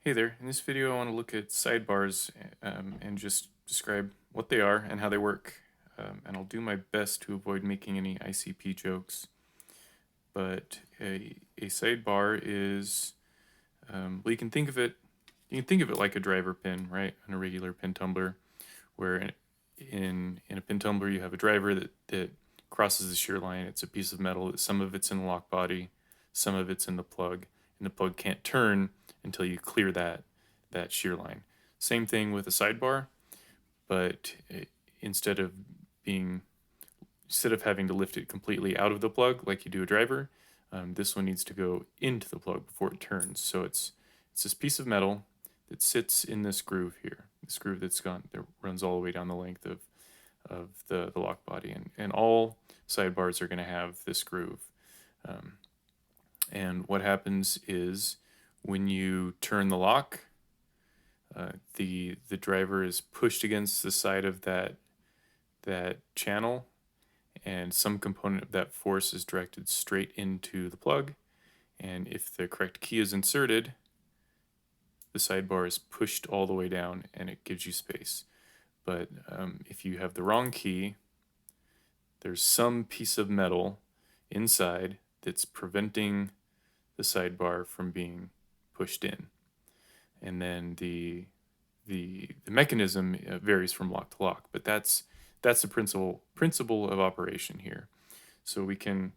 Hey there, in this video I want to look at sidebars and just describe what they are and how they work. And I'll do my best to avoid making any ICP jokes. But a sidebar is, well, you can think of it like a driver pin, right? On a regular pin tumbler, where in a pin tumbler you have a driver that crosses the shear line. It's a piece of metal. Some of it's in the lock body, some of it's in the plug, and the plug can't turn until you clear that shear line. Same thing with a sidebar, but instead of being instead of having to lift it completely out of the plug like you do a driver, this one needs to go into the plug before it turns. So it's this piece of metal that sits in this groove here, this groove that runs all the way down the length of the lock body, and all sidebars are going to have this groove. And what happens is when you turn the lock, the driver is pushed against the side of that channel, and some component of that force is directed straight into the plug. And if the correct key is inserted, the sidebar is pushed all the way down and it gives you space. But if you have the wrong key, there's some piece of metal inside that's preventing the sidebar from being pushed in. And then the mechanism varies from lock to lock, but that's the principle of operation here. So we can,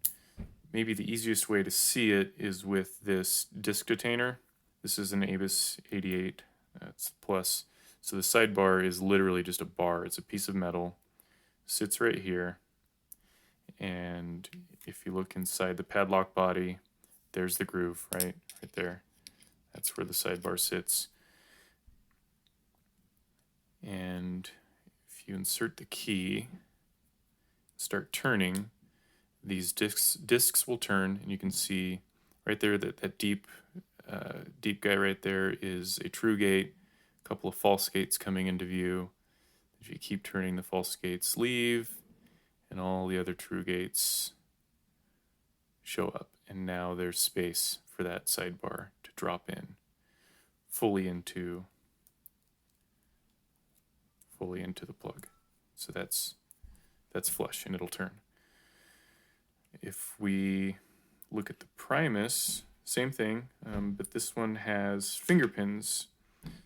maybe the easiest way to see it is with this disc detainer. This is an ABUS 88, it's plus. So the sidebar is literally just a bar. It's a piece of metal, sits right here, and if you look inside the padlock body, there's the groove, right there. That's where the sidebar sits. And if you insert the key, start turning, these discs will turn, and you can see right there that deep guy right there is a true gate. A couple of false gates coming into view. If you keep turning, the false gates leave, and all the other true gates show up. And now there's space for that sidebar to drop in fully into the plug. So that's flush, and it'll turn. If we look at the Primus, same thing, but this one has finger pins.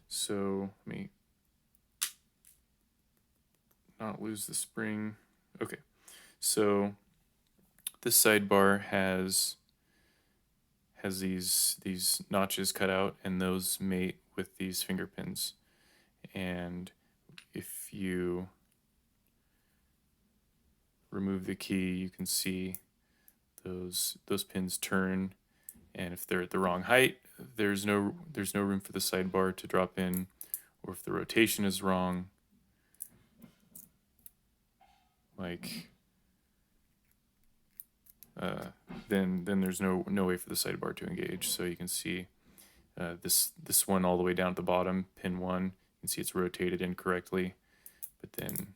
So let me not lose the spring. Okay, so this sidebar has these notches cut out, and those mate with these finger pins. And if you remove the key, you can see those pins turn, and if they're at the wrong height, there's no room for the sidebar to drop in, or if the rotation is wrong, like then there's no way for the sidebar to engage. So you can see this one all the way down at the bottom, pin 1. You can see it's rotated incorrectly, but then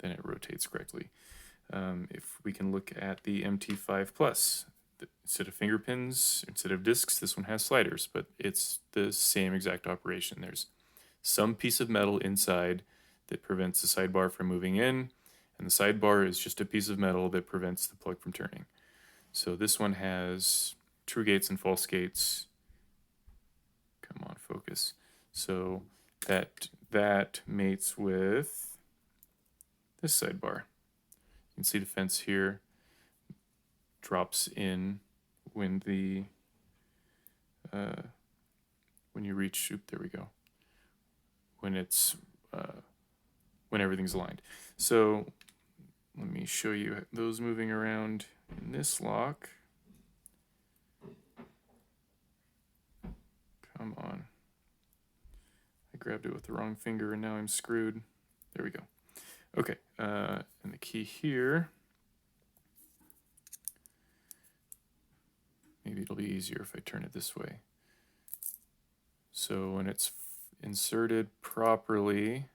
it rotates correctly. If we can look at the MT5 Plus, instead of finger pins, instead of discs, this one has sliders, but it's the same exact operation. There's some piece of metal inside that prevents the sidebar from moving in, and the sidebar is just a piece of metal that prevents the plug from turning. So this one has true gates and false gates. Come on, focus. So that mates with this sidebar. You can see the fence here drops in when when you reach, there we go, when everything's aligned. So let me show you those moving around in this lock. Come on. I grabbed it with the wrong finger and now I'm screwed. There we go. Okay, and the key here, maybe it'll be easier if I turn it this way. So when it's inserted properly,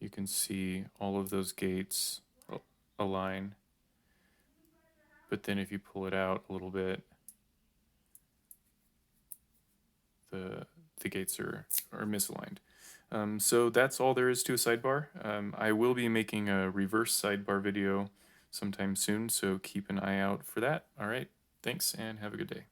you can see all of those gates align. But then if you pull it out a little bit, the gates are misaligned. So that's all there is to a sidebar. I will be making a reverse sidebar video sometime soon, so keep an eye out for that. All right, thanks and have a good day.